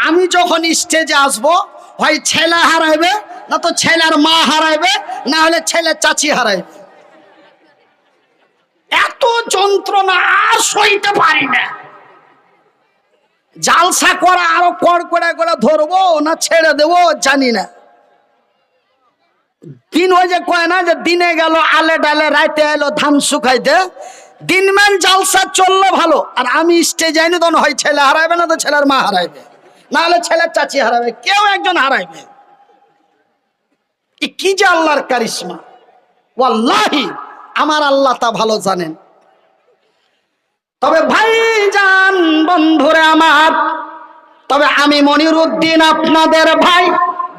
আমি যখন স্টেজে আসবো, হয় ছেলে হারাইবে, না তো ছেলের মা হারাইবে, না হলে ছেলের চাচি হারাইবে। এত যন্ত্রণা আর সইতে পারি না। জালসা করা আরো কড়কড়া করে ধরবো না ছেড়ে দেবো জানি না। দিন ওই যে কয় না যে দিনে গেল আলে ডালে, রাইতে এলো ধান শুকাইতে। দিনমান জালসা চললো ভালো, আর আমি স্টেজে যাইনি, তখন হয় ছেলে হারাইবে, না তো ছেলের মা হারাইবে, না হলে ছেলের চাচি হারাবে, কেউ একজন হারাইবে। কি যে আল্লাহর কারিশমা, ওয়াল্লাহি আমার আল্লাহ তা ভালো জানেন। তবে ভাইজান, বন্ধুরে আমার, তবে আমি মনিরউদ্দিন আপনাদের ভাই,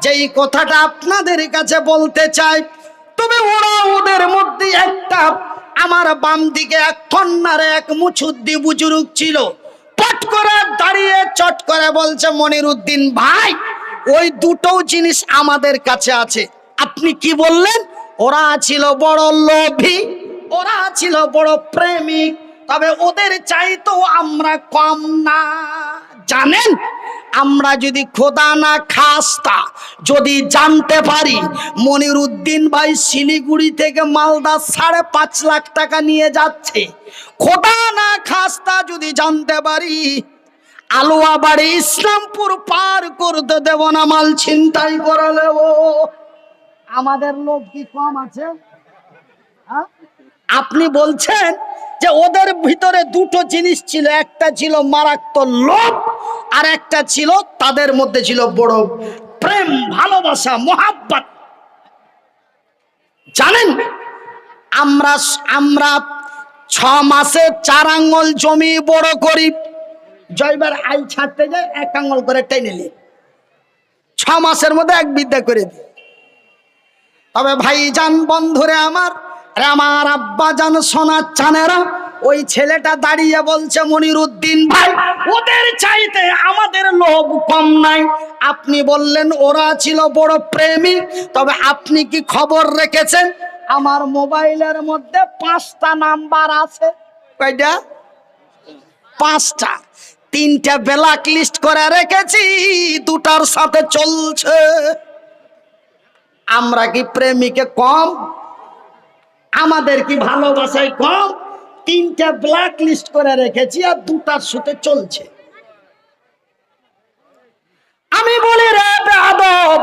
যেই কথাটা আপনাদের কাছে বলতে চাই, তবে ওরা ওদের মধ্যে একটা, আমার বাম দিকে এক কন্যারে এক মুচুদ্দি বুজুর্গ ছিল, পট করে দাঁড়িয়ে চট করে বলছে, মনিরউদ্দিন ভাই, ওই দুটো জিনিস আমাদের কাছে আছে। আপনি কি বললেন? ওরা ছিল বড় লোভী, ওরা ছিল বড় প্রেমিক, তবে ওদের চাইতেও আমরা কম না। জানেন, আমরা যদি খোদা না খাস্তা যদি জানতে পারি মনিরউদ্দিন ভাই শিলিগুড়ি থেকে মালদা 5.5 লাখ টাকা নিয়ে যাচ্ছে, খোদা না খাস্তা যদি জানতে পারি আলোয়া বাড়ি ইসলামপুর পার করতে দেব না, মাল ছিনতাই করে নেব। আমাদের লোভ কি কম আছে? আপনি বলছেন যে ওদের ভিতরে দুটো জিনিস ছিল, একটা ছিল মারাত্মক লোভ, আর একটা ছিল তাদের মধ্যে ছিল বড় প্রেম, ভালোবাসা, মোহাব্বত। জানেন, আমরা 6 মাসে 4 আঙ্গুল জমি বড় করি, জয়বার আই ছাড়তে যায় 1 আঙ্গুল করে টেনে নিই, 6 মাসের মধ্যে 1 বিদ্যা করে দিই। তবে ভাইজান, বন্ধুরে আমার, আমার আব্বা জান, সোনার চানেরা, ওই ছেলেটা দাঁড়িয়ে বলছে, মনিরউদ্দিন ভাই, ওদের চাইতে আমাদের লোভ কম নাই। আপনি বললেন ওরা ছিল বড় প্রেমিক, তবে আপনি কি খবর রেখেছেন আমার মোবাইলের মধ্যে 5টা নাম্বার আছে? কয়টা? 5টা। 3টা ব্ল্যাক লিস্ট করে রেখেছি, 2টার সাথে চলছে। আমরা কি প্রেমিকে কম? আমাদের কি ভালোবাসায় কম? 3টা ব্ল্যাক লিস্ট করে রেখেছি, আর 2টার সাথে চলছে। আমি বলি, রে বেয়াদব,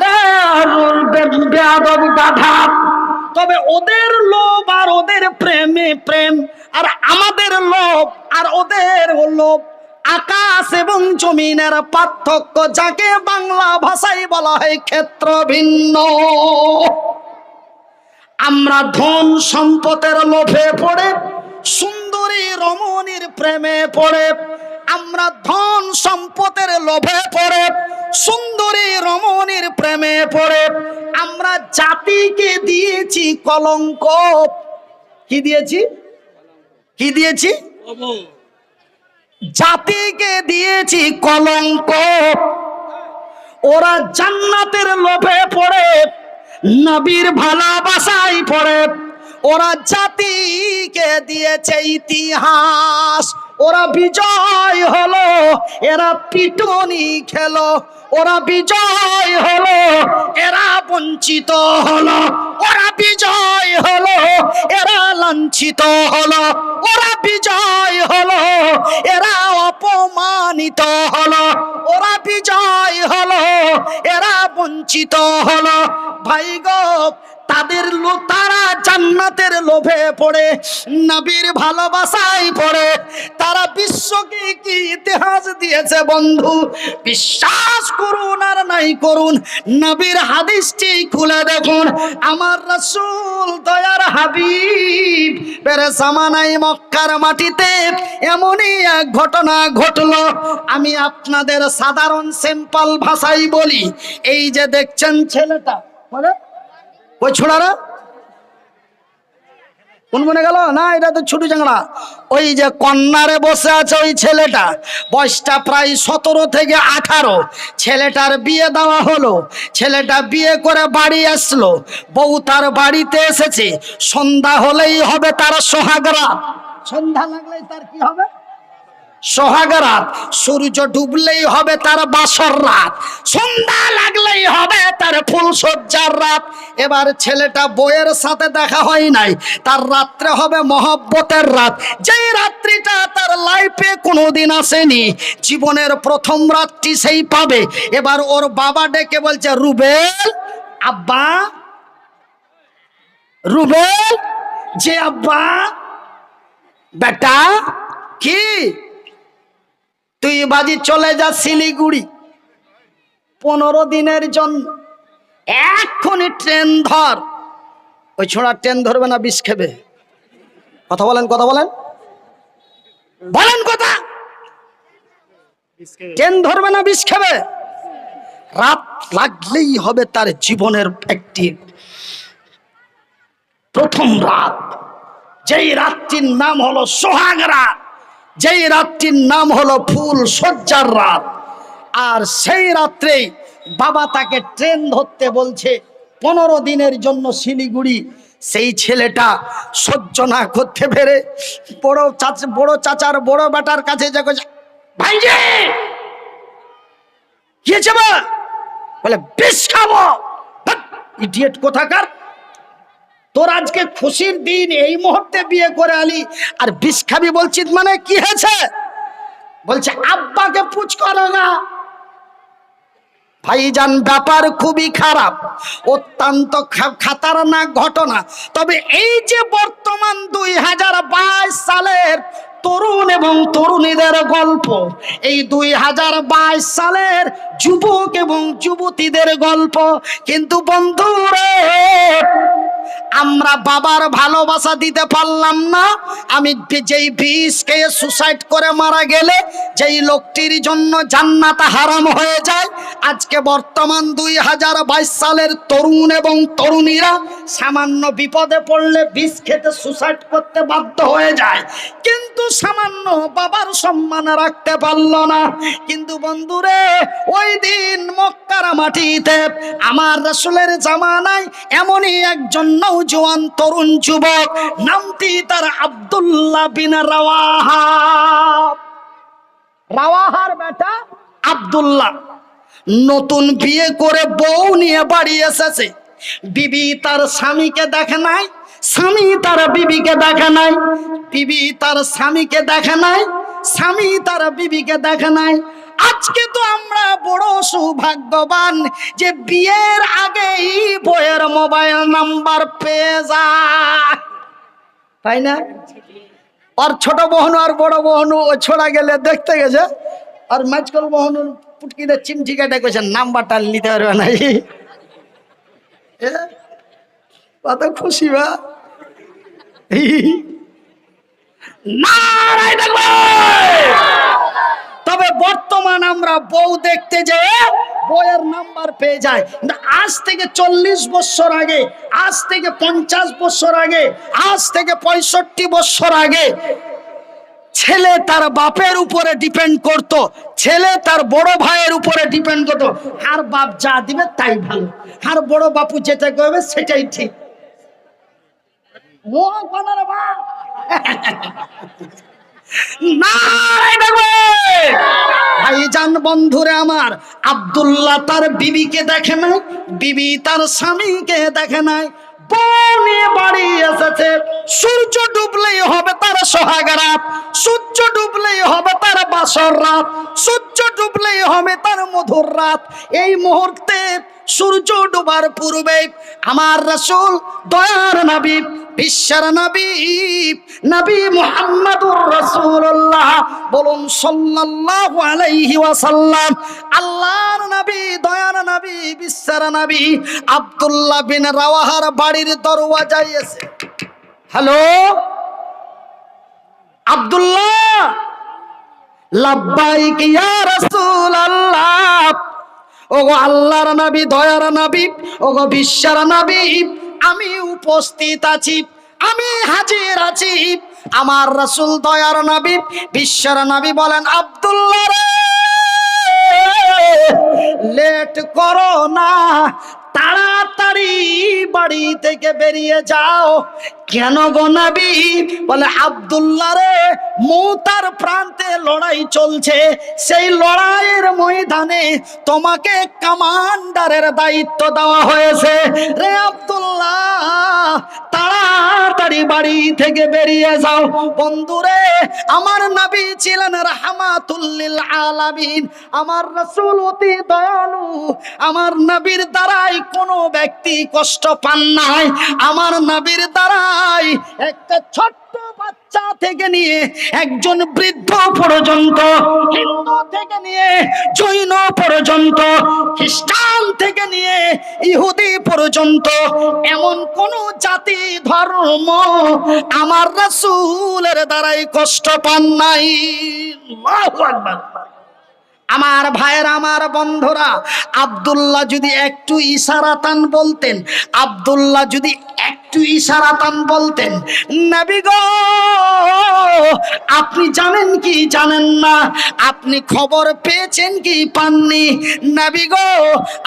রে বেয়াদব গাধা, তবে ওদের লোভ আর ওদের প্রেমে প্রেম, আর আমাদের লোভ আর ওদের লোভ আকাশ এবং জমিনের পার্থক্য, যাকে বাংলা ভাষায় বলা হয় ক্ষেত্র ভিন্ন। আমরা ধন সম্পদের লোভে পড়ে, সুন্দরী রমণীর প্রেমে পড়ে, আমরা ধন সম্পদের লোভে পড়ে, সুন্দরী রমণীর প্রেমে পড়ে, আমরা জাতিকে দিয়েছি কলঙ্ক। কি দিয়েছি? কি দিয়েছি? জাতিকে দিয়েছি কলঙ্ক। ওরা জান্নাতের লোভে পড়ে, নবীর ভালোবাসায় পড়ে, ওরা জাতিকে দিয়েছে ইতিহাস। ওরা বিজয় হলো, এরা পিটুনি খেলো, ওরা বিজয় হলো, এরা বঞ্চিত হলো, ওরা বিজয় হলো, এরা লাঞ্ছিত হলো, ওরা বিজয় হলো, এরা অপমানিত হলো, ওরা বিজয় হলো, এরা বঞ্চিত হলো। ভাই গো, তারা জান্নাতের লোভে পড়ে, নবীর ভালোবাসায় পড়ে, তারা বিশ্বকে কি ইতিহাস দিয়েছে বন্ধু, বিশ্বাস করুন আর নাই করুন, নবীর হাদিসটি খুলে দেখুন। আমার রাসূল দয়ার হাবিব বেরে জামানায় মক্কার মাটিতে এমনই এক ঘটনা ঘটলো। আমি আপনাদের সাধারণ সিম্পল ভাষায় বলি, এই যে দেখছেন ছেলেটা, বলে ওই ছোড়ারা কোন মনে গেল না, এটা তো ছোট চাংড়া। ওই যে কন্যারে বসে আছে ওই ছেলেটা, বয়সটা প্রায় 17 থেকে 18। ছেলেটার বিয়ে দেওয়া হলো, ছেলেটা বিয়ে করে বাড়ি আসলো, বউ তার বাড়িতে এসেছে। সন্ধ্যা হলেই হবে তার সোহাগরা, সন্ধ্যা লাগলেই তার কি হবে? সোহাগ রাত, সূর্য ডুবলেই হবে তার বাসর রাত, সন্ধ্যা লাগলেই হবে তার ফুলসজ্জার রাত। এবার ছেলেটা বউয়ের সাথে দেখা হয় নাই, তার রাত্রে হবে মহব্বতের রাত, যেই রাত্রিটা তার লাইফে কোনোদিন আসেনি, জীবনের প্রথম রাতটি সেই পাবে। এবার ওর বাবা ডেকে বলছে, রুবেল আব্বা, রুবেল যে আব্বা, বেটা কি তুই বাজি চলে যা শিলিগুড়ি 15 দিনের জন্য, এক্ষুনি ট্রেন ধর। ওই ছোড়া ট্রেন ধরবে না, বিষ খাবে। কথা বলেন, কথা বলেন, বলেন কথা। ট্রেন ধরবে না, বিষ খাবে। রাত লাগলেই হবে তার জীবনের একটি প্রথম রাত, যেই রাতটির নাম হলো সোহাগ রাত, যেই রাতটির নাম হলো ফুল সজ্জার রাত। আর সেই রাত্রেই বাবা তাকে ট্রেন ধরতে বলছে 15 দিনের জন্য শিলিগুড়ি। সেই ছেলেটা সহ্য না করতে পেরে বড় চাচার বড় বেটার কাছে যা ভাই যে কি হয়েছে বা, বলে বিষ খাবো। ইডিয়েট কোথাকার, তোর আজকে খুশির দিন, এই মুহূর্তে বিয়ে করে আলি আর বিষ খাবি বলছিস, মানে কি হয়েছে? বলছে আব্বাকে পুছ করো না। ভাইজান ব্যাপার খুবই খারাপ, অত্যন্ত খাতারনাক ঘটনা। তবে এই যে বর্তমান 2022 সালের তরুণ এবং তরুণীদের গল্প, এই 2022 সালের যুবক এবং যুবতীদের গল্প, কিন্তু বন্ধুরে আমরা বাবার ভালোবাসা দিতে পারলাম না। আমি যেই বিষ খেয়ে সুসাইড করে মারা গেলে যেই লোকটির জন্য জান্নাত হারাম হয়ে যায়, আজকে বর্তমান 2022 সালের তরুণ এবং তরুণীরা সামান্য বিপদে পড়লে বিষ খেতে সুসাইড করতে বাধ্য হয়ে যায়, কিন্তু সামান্য বাবার সম্মান রাখতে পারল না। কিন্তু বন্ধুরে ওই দিন মক্কার মাটিতে আমার রাসূলের জামানায় এমনই একজন নওজোয়ান তরুণ যুবক, নামটি তার আব্দুল্লাহ বিন রাওয়াহা। রাওয়াহার বেটা আব্দুল্লাহ নতুন বিয়ে করে বউ নিয়ে বাড়ি এসেছে। বিবি তার স্বামীকে দেখে নাই, স্বামী তার বিবিকে দেখে নাই, বিবি তার স্বামীকে দেখে নাই, স্বামী তার বিবিকে দেখে নাই। আজকে তো আমরা বড় সৌভাগ্যবান যে বিয়ের আগেই বইয়ের মোবাইল নাম্বার পেয়ে যায়, তাই না? আর ছোট বহন আর বড় বহন ও ছোড়া গেলে দেখতে গেছে, আর মাঝকল বহন পুটকিতে চিমটি কাটা কইছে নাম্বারটা নিতে পারবে না। কত খুশি বা, তবে বর্তমান আমরা বউ দেখতে যে বইয়ের নাম্বার পেয়ে যায়। আজ থেকে 40 বছর আগে, আজ থেকে 50 বছর আগে, আজ থেকে 65 বছর আগে ছেলে তার বাপের উপরে ডিপেন্ড করত, ছেলে তার বড় ভাইয়ের উপরে ডিপেন্ড করত। আর বাপ যা দিবে তাই ভালো, আর বড় বাপু যেটা করবে সেটাই ঠিক। ভাইজান বন্ধুরে আমার, আব্দুল্লাহ তার বিবিকে দেখে নাই, বিবি তার স্বামীকে দেখে নাই, বউ নিয়ে বাড়ি এসেছে। সূর্য ডুবলেই হবে তার সোহাগ রাত, সূর্য ডুবলেই হবে তার বাসর রাত, সূর্য ডুবলেই হবে তার মধুর রাত। এই মুহূর্তে সূর্য ডুবার পূর্বে আমার রাসূল দয়ার নবী, বিশ্বের নবী, নবী মুহাম্মদুর রাসূলুল্লাহ, বলুন সাল্লাল্লাহু আলাইহি ওয়াসাল্লাম, আল্লাহর নবী, দয়ার নবী, বিশ্বের নবী আব্দুল্লাহ বিন রাওয়াহার বাড়ির দরওয়াজায় এসে, হ্যালো আব্দুল্লাহ, লাব্বাইক ইয়া রাসূলুল্লাহ, ওগো আল্লাহর নবী, দয়ার নবী, ওগো বিশ্বের নবী, আমি উপস্থিত আছি, আমি হাজির আছি। আমার রাসূল দয়ার নবী, বিশ্বের নবী বলেন, আব্দুল্লাহ রে, লেট করো না, তাড়াতাড়ি বাড়ি থেকে বেরিয়ে যাও। কেন গো নবী? বলে আব্দুল্লাহ রে, মৌতার প্রান্তে লড়াই চলছে, সেই লড়াইয়ের ময়দানে তোমাকে কমান্ডারের দায়িত্ব দেওয়া হয়েছে রে আব্দুল্লাহ, তাড়াতাড়ি বাড়ি থেকে বেরিয়ে যাও। বন্ধুরে, আমার নবী ছিলেন রাহমাতুল লিল আলামিন, আমার রাসূল অতি দয়ালু। আমার নবীর দ্বারাই কোনো ব্যক্তি কষ্ট পান নাই। আমার নবীর দ্বারাই একটা ছোট্ট বাচ্চা থেকে নিয়ে একজন বৃদ্ধ পর্যন্ত, হিন্দু থেকে নিয়ে জৈন পর্যন্ত, খ্রিস্টান থেকে নিয়ে ইহুদি পর্যন্ত, এমন কোন জাতি ধর্ম আমার রাসূলের দ্বারাই কষ্ট পান নাই। আল্লাহু আকবার। আমার ভাইয়েরা, আমার বন্ধুরা, আব্দুল্লাহ যদি একটু ইশারাতান বলতেন, আব্দুল্লাহ যদি একটু ইশারাতান বলতেন, নবী গো আপনি জানেন কি জানেন না, আপনি খবর পেয়েছেন কি পাননি, নবী গো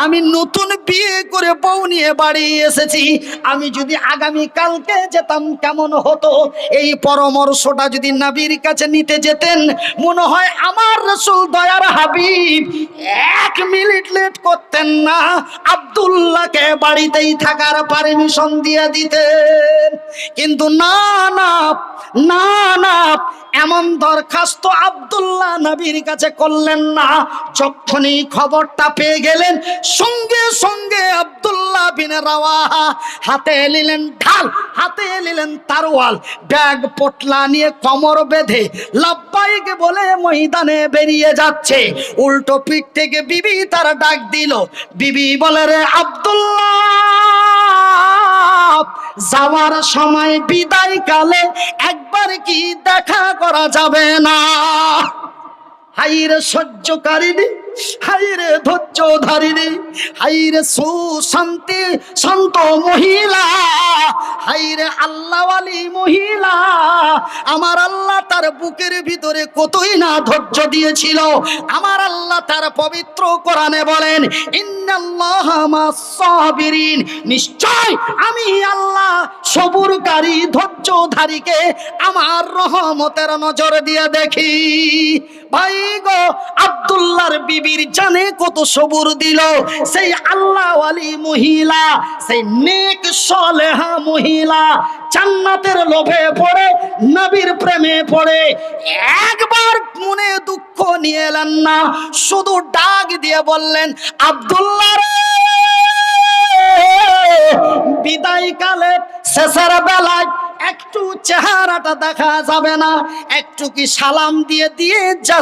আমি নতুন বিয়ে করে বউ নিয়ে বাড়ি এসেছি, আমি যদি আগামী কালকে যেতাম কেমন হতো? এই পরামর্শটা যদি নবীর কাছে নিতে যেতেন, মনে হয় আমার রাসূল দয়ার হাবিব 1 মিনিট লেট করতেন না, আব্দুল্লাহকে বাড়িতেই থাকার পারমিশন দিয়ে দিতেন। কিন্তু না না না না, এমন দরখাস্ত আব্দুল্লাহ নবীর কাছে করলেন না। যখনই খবরটা পেয়ে গেলেন, সঙ্গে সঙ্গে আব্দুল্লাহ বিন রাওয়াহা হাতে নিলেন ঢাল, হাতে নিলেন তরোয়াল, ব্যাগ পোটলা নিয়ে কোমর বেঁধে লাব্বাইক বলে ময়দানে বেরিয়ে যাচ্ছে। উল্টো পিঠ থেকে বিবি তার ডাক দিল। বিবি বলে, রে আব্দুল্লাহ, যাওয়ার সময় বিদায় কালে একবার কি দেখা করা যাবে না? হাইরে সহ্যকারিণী, হাইরে ধৈর্য ধারিণী, হাইরে সুশান্তি শান্ত মহিলা, হাইরে আল্লাহওয়ালি মহিলা। আমার আল্লাহ তার বুকের ভিতরে কতই না ধৈর্য দিয়েছিল। আমার আল্লাহ তার পবিত্র কোরআনে বলেন, ইন্নাল্লাহা মাস সাবিরিন, নিশ্চয় আমি আল্লাহ সবুরকারী ধৈর্যধারীকে আমার রহমতের নজর দিয়ে দেখি। ভাই গো, আব্দুল্লাহর বিবির জানে কত সবুর দিল সেই আল্লাহওয়ালি মহিলা, সেই নেক সালেহা মহিলা। জান্নাতের লোভে পড়ে, নবীর প্রেমে পড়ে একবার মনে দুঃখ নিয়ে এলেন না, শুধু ডাক দিয়ে বললেন, আব্দুল্লাহ রে, বিদায় কালে শেষের বেলায় একটু চেহারাটা দেখা যাবে না? একটু কি সালাম দিয়ে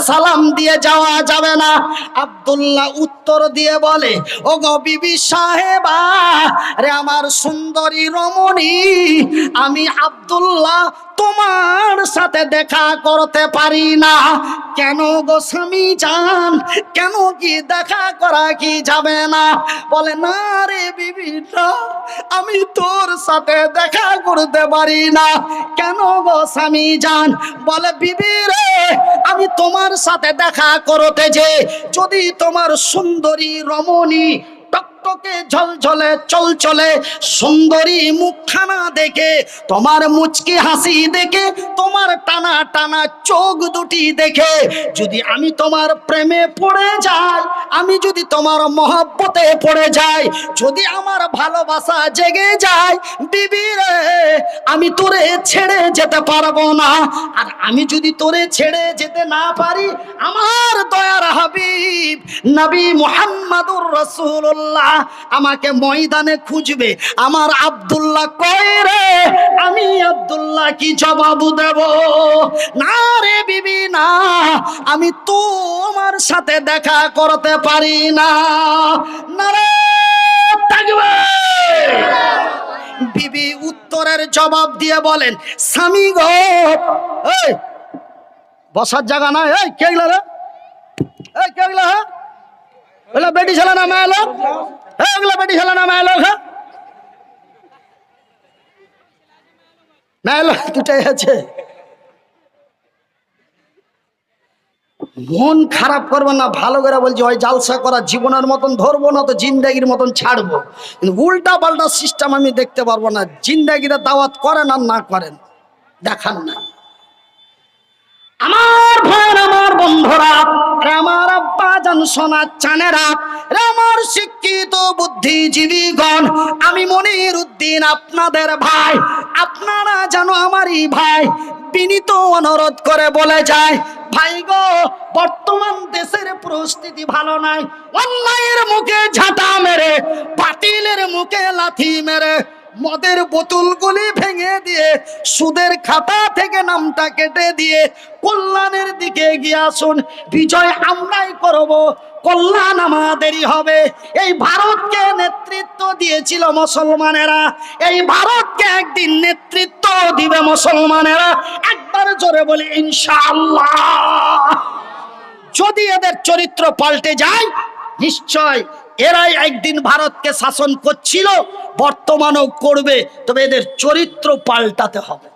সালাম দিয়ে যাওয়া যাবে না? আব্দুল্লাহ উত্তর দিয়ে বলে, ও গো বিবি সাহেবা রে, আমার সুন্দরী রমণী, আমি আব্দুল্লাহ তোমার সাথে দেখা করতে পারি না। কেন গো স্বামী জান, কেন কি দেখা করা কি যাবে না? বলে, না রে বিবি, না, আমি তোর সাথে দেখা করতে পারি না। কেন গো স্বামী জান? বলে, বিবি রে, আমি তোমার সাথে দেখা করতে যে যদি তোমার সুন্দরী রমণী টকটকে ঝলঝলে চলচলে সুন্দরী মুখখানা দেখে, তোমার মুচকি হাসি দেখে, তোমার টানা টানা চোখ দুটি দেখে যদি আমি তোমার প্রেমে পড়ে যাই, আমি যদি তোমার মহব্বতে পড়ে যাই, যদি আমার ভালোবাসা জেগে যায়, বিবি রে, আমি তোরে ছেড়ে যেতে পারবো না। আর আমি যদি তোরে ছেড়ে যেতে না পারি, আমার দয়ার হাবিব নবী মুহাম্মাদুর রাসূলুল্লাহ আমাকে ময়দানে খুঁজবে। আমার আব্দুল্লাহ কই রে, আমি আব্দুল্লাহ কি জবাব দেব? না রে বিবি, না, আমি তোমার সাথে দেখা করতে পারি না। নারে তাকবীর। বিবি উত্তরের জবাব দিয়ে বলেন, স্বামী গো, এই বসার জায়গা নাই, এই কে গেল রে, এই কে গেল? হ্যাঁ, ওগুলা বেটি ছেলে না মেয়ে লোক? হ্যাঁ, ওগুলা বেটি ছেলে না মেয়ে লোক? হ্যাঁ, মেয়ে লোক দুটাই আছে। মন খারাপ করবেন না, ভালো করে বলছি, ওই জালসা করা জীবনের মতন ধরবো না তো জিন্দাগির মতন ছাড়বো, কিন্তু উল্টা পাল্টা সিস্টেম আমি দেখতে পারবো না। জিন্দাগিরা দাওয়াত করেন আর না করেন দেখান না। আমার ভাইয়ের, আমার বন্ধুরা, আমার আব্বা জান, সোনা চানেরা, আমার শিক্ষিত বুদ্ধিজীবীগণ, আমি মনির উদ্দিন আপনাদের ভাই, আপনারা জানো আমারই ভাই, বিনীত অনুরোধ করে বলে যায়, ভাই গো, বর্তমান দেশের পরিস্থিতি ভালো নাই। অন্যায়ের মুখে ঝাঁটা মেরে, বাতিলের মুখে লাথি মেরে, মদের বোতলগুলি ভেঙে দিয়ে, সুদের খাতা থেকে নামটা কেটে দিয়ে কল্যাণের দিকে এগিয়ে আসুন। বিজয় আমরাই করব, কল্যাণ আমাদেরই হবে। এই ভারতকে নেতৃত্ব দিয়েছিল মুসলমানেরা, এই ভারতকে একদিন নেতৃত্ব দিবে মুসলমানেরা। একবার জোরে বলি ইনশাআল্লাহ। যদি এদের চরিত্র পাল্টে যায়, নিশ্চয় এরাই একদিন ভারতকে শাসন করছিল, বর্তমানেও করবে, তবে এদের চরিত্র পাল্টাতে হবে,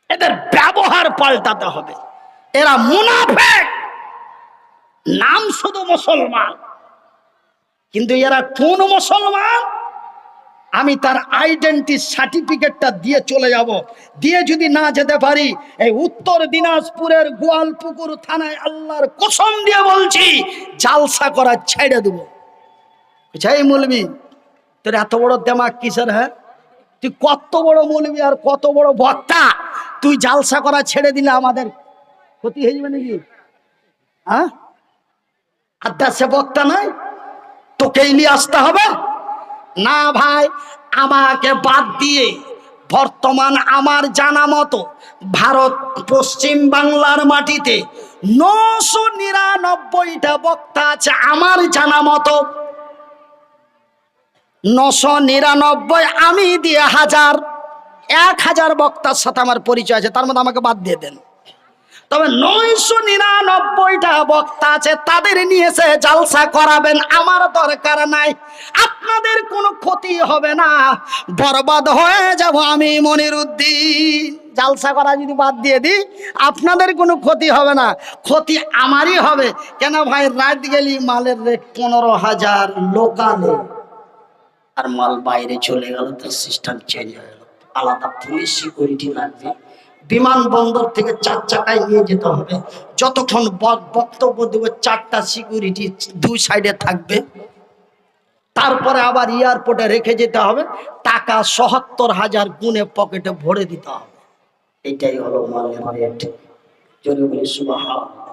এদের ব্যবহার পাল্টাতে হবে। এরা মুনাফিক, নাম শুধু মুসলমান, কিন্তু এরা কোন মুসলমান আমি তার আইডেন্টি সার্টিফিকেটটা দিয়ে চলে যাব। দিয়ে যদি না যেতে পারি, এই উত্তর দিনাজপুরের গোয়ালপুকুর থানায় আল্লাহর কসম দিয়ে বলছি, জালসা করা ছেড়ে দেব। এই মৌলবি, তোর এত বড় দেমাগ কিসের? হ্যাঁ, তুই কত বড় মৌলবি আর কত বড় বক্তা, তুই জালসা করা ছেড়ে দিলে আমাদের ক্ষতি হয়ে যাবে নাকি? হ্যাঁ, আড্ডা সে বক্তা নয়, তোকেই নিয়ে আসতে হবে না ভাই। আমাকে বাদ দিয়ে বর্তমান আমার জানা মতো ভারত পশ্চিম বাংলার মাটিতে 999টা বক্তা আছে আমার জানা মতো। 999, আমি দিয়ে 1000 বক্তার সাথে আমার পরিচয় আছে, তার মধ্যে আমাকে বাদ দিয়ে দেন। তবে 999টা বক্তা আছে, তাদের নিয়ে এসে জালসা করাবেন, আমার দরকার নাই। আপনাদের কোনো ক্ষতি হবে না, বরবাদ হয়ে যাব আমি মনির উদ্দিন। জালসা করা যদি বাদ দিয়ে দিই, আপনাদের কোনো ক্ষতি হবে না, ক্ষতি আমারই হবে। কেন ভাই, রাত গেলি মালের রেট 15,000 লোকালে, আর মাল বাইরে চলে গেল, তার সিস্টেম চেঞ্জ হয়ে গেল, আলাদা পুলিশ সিকিউরিটি লাগবে। বিমানবন্দর থেকে 4 চাকায় নিয়ে যেতে হবে, যতক্ষণ বক্তব্য দেবে 4টা সিকিউরিটি 2 সাইডে থাকবে। তারপরে আবার এয়ারপোর্টে রেখে যেতে হবে, টাকা ৭৭,০০০ গুনে পকেটে ভরে দিতে হবে। এটাই হলো মালের রেট। জোরে বলি সুবহানাল্লাহ।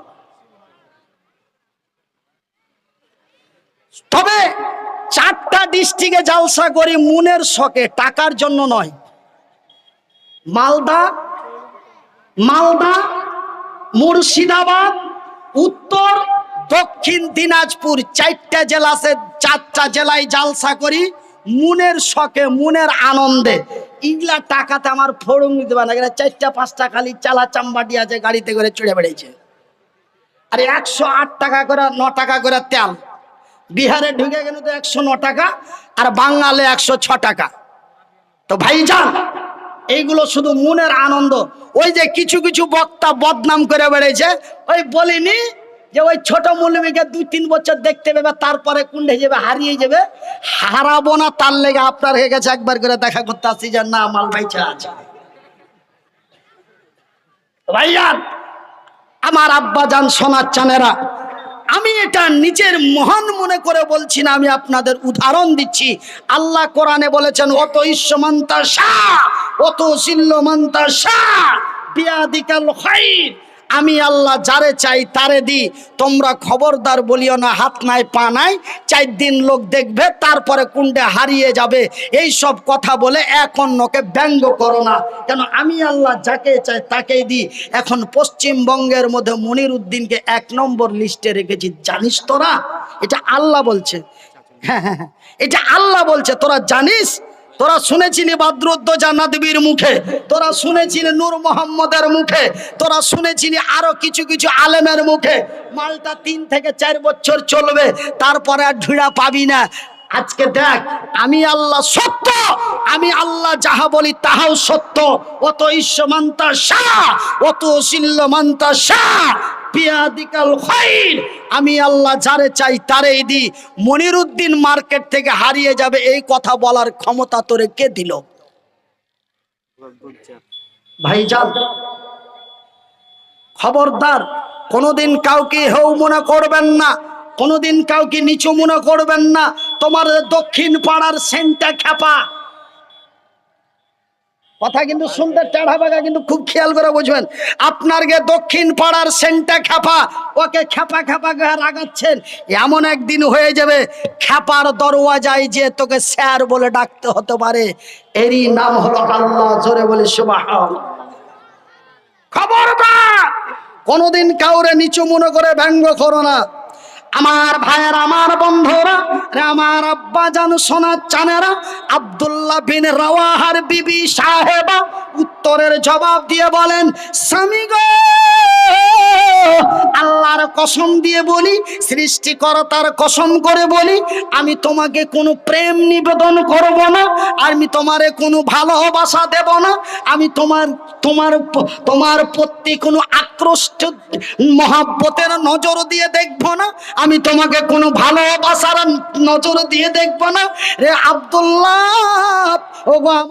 তবে 4টা ডিস্ট্রিক্টে জালসা করি মুনের শখে, টাকার জন্য নয়। মালদা, মুর্শিদাবাদ, উত্তর, দক্ষিণ দিনাজপুর, 4টা জেলা আছে। 4টা জেলায় জালসা করি মুনের শখে, মুনের আনন্দে। ইগলা টাকাতে আমার ফড়ং দিতে পারে না, 4টা 5টা খালি চালা চাম্বাটি আছে, গাড়িতে করে চড়ে বেড়েছে। আরে 108 টাকা করে, 9 টাকা করে তেল। বিহারে ঢুকে গেল তো 109 টাকা, আর বাঙালে 106 টাকা। তো ভাইজান, এইগুলো শুধু মনের আনন্দ। ওই যে কিছু কিছু বক্তা বদনাম করে বেড়েছে, ওই বলিনি যে ওই ছোট মৌলবীকে 2-3 বছর দেখতে পাবে, তারপরে কুন্ডে যাবে, হারিয়ে যাবে। হারাবো না, তার লেগে আপনার হয়ে গেছে একবার করে দেখা করতে আসছি যে না, মাল ভাইচা আছে। ভাইজান, আমার আব্বা জান, সোনার চানেরা, আমি এটা নিজের মহান মনে করে বলছি না, আমি আপনাদের উদাহরণ দিচ্ছি। আল্লাহ কোরআনে বলেছেন, অত ইশ্বমন্তা শাহ, অত সিল্লমন্তা শাহ, বিয়াদিকাল খাইর। আমি আল্লাহ যারে চাই তারে দি। তোমরা খবরদার বলিও না হাত নাই পা নাই, 4 দিন লোক দেখবে, তারপরে কুন্ডে হারিয়ে যাবে। এই সব কথা বলে এক অন্যকে ব্যঙ্গ করো না, কেন আমি আল্লাহ যাকে চাই তাকেই দিই। এখন পশ্চিমবঙ্গের মধ্যে মনির উদ্দিনকে 1 নম্বর লিস্টে রেখেছি, জানিস তোরা? এটা আল্লাহ বলছে। হ্যাঁ, এটা আল্লাহ বলছে, তোরা জানিস? তোরা শুনেছিলি বাদরুদ্দোজা নদীর মুখে, তোরা শুনেছিলি নূর মোহাম্মদের মুখে, তোরা শুনেছিলি আরো কিছু কিছু আলেমের মুখে। মালটা 3 থেকে 4 বছর চলবে, তারপরে আর ঢুড়া পাবি না। আজকে দেখ, আমি আল্লাহ সত্য, আমি আল্লাহ যাহা বলি তাহাও সত্য। অত ঈশ্বমান্তা শাহ, অত শিল্যমান্তা শাহ, পিয়াদিকাল খাইর, আমি আল্লাহ যারে চাই তারেই দিই। মনিরুদ্দিন মার্কেট থেকে হারিয়ে যাবে এই কথা বলার ক্ষমতা তোরে কে দিল? ভাইজান খবরদার, কোনোদিন কাউকে হেউ মনে করবেন না, কোনোদিন কাউকে নিচু মনে করবেন না। তোমার দক্ষিণ পাড়ার সেন্টা খ্যাপা, কথা কিন্তু সুন্দর টেढ़া বাগা, কিন্তু খুব খেয়াল করে বুঝবেন। আপনার গে দক্ষিণ পাড়ার সেন্টা খ্যাপা, ওকে খ্যাপা খ্যাপা করে রাগাচ্ছেন, এমন একদিন হয়ে যাবে খ্যাপার দরওয়াজায় যে তোকে স্যার বলে ডাকতে হতে পারে। এরই নাম হলো আল্লাহ। জোরে বলি সুবহানাল্লাহ। খবরদার, কোনোদিন কাউরে নিচু মনে করে ব্যঙ্গ করো না। আমার ভাইয়ের, আমার বন্ধুরা, আমার আব্বা জান সোনা চানেরা, আব্দুল্লাহ বিন রাওয়াহার বিবি সাহেবা উত্তরের জবাব দিয়ে বলেন, স্বামী গো, আল্লাহর কসম দিয়ে বলি, সৃষ্টিকর্তার কসম করে বলি, আমি তোমাকে কোনো প্রেম নিবেদন করব না, আমি তোমারে কোনো ভালোবাসা দেব না, আমি তোমার প্রতি কোনো আক্রোষ্ট মহাব্বতের নজর দিয়ে দেখব না, আমি তোমাকে কোনো ভালোবাসার নজর দিয়ে দেখব না রে আব্দুল্লাহ। ওগো